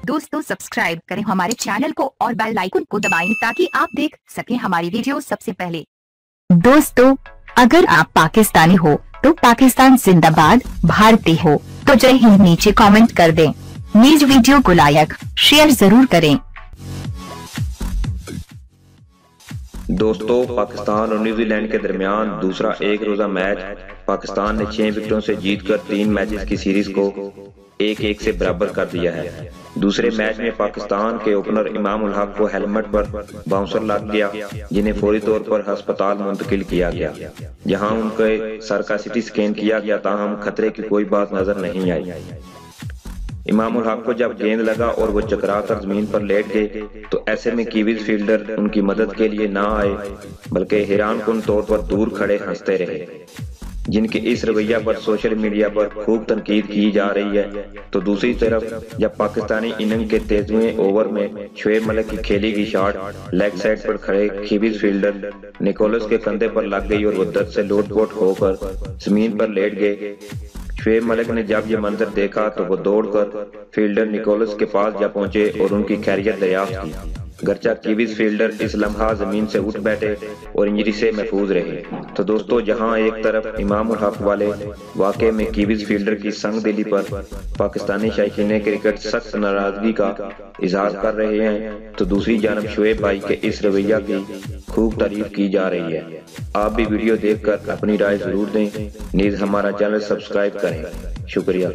दोस्तों सब्सक्राइब करें हमारे चैनल को और बेल आइकन को दबाएं ताकि आप देख सकें हमारी वीडियो सबसे पहले। दोस्तों अगर आप पाकिस्तानी हो तो पाकिस्तान जिंदाबाद, भारतीय हो तो जय हिंद नीचे कमेंट कर दें। नीज वीडियो को लाइक शेयर जरूर करें। दोस्तों पाकिस्तान और न्यूजीलैंड के दरमियान दूसरा एक रोजा मैच पाकिस्तान ने 6 विकेटों से जीतकर 3 मैचेस की सीरीज को 1-1 से बराबर कर दिया है। दूसरे मैच में पाकिस्तान के ओपनर इमाम उल हक को हेलमेट पर बाउंसर लग गया, जिन्हें फौरी तौर पर अस्पताल मुंतकिल किया गया, जहां उनके सर का सिटी स्कैन किया गया, ताहम खतरे की कोई बात नजर नहीं आई। इमाम उल हक को जब गेंद लगा और वो चकरा कर जमीन पर लेट गए तो ऐसे में कीवीज फील्डर उनकी मदद के लिए ना आए, बल्कि हैरानकुन तौर पर दूर खड़े हंसते रहे। जिनके इस रवैया पर सोशल मीडिया पर खूब तनकीद की जा रही है, तो दूसरी तरफ जब पाकिस्तानी इनिंग के 13वें ओवर में शोएब मलिक की खेली गई शॉट लेग साइड पर खड़े कीवीज फील्डर निकोलस के कंधे पर लग गई और वो दर्द से लोटपोट होकर जमीन पर लेट गए। शोएब मलिक ने जब ये मंजर देखा तो वो दौड़कर फील्डर निकोलस के पास जा पहुंचे और उनकी खैरियत दरियाफ्त की। गरचा कीवीज फील्डर इस लम्हा जमीन से उठ बैठे और इंजरी से महफूज रहे। तो दोस्तों जहां एक तरफ इमाम उल हक वाले वाकई में कीवीज फील्डर की संग दिली पर पाकिस्तानी शायकीन क्रिकेट सख्त नाराजगी का इजहार कर रहे हैं, तो दूसरी जानब शोएब भाई के इस रवैया की खूब तारीफ की जा रही है। आप भी वीडियो देखकर अपनी राय जरूर दें। नीज हमारा चैनल सब्सक्राइब करें। शुक्रिया।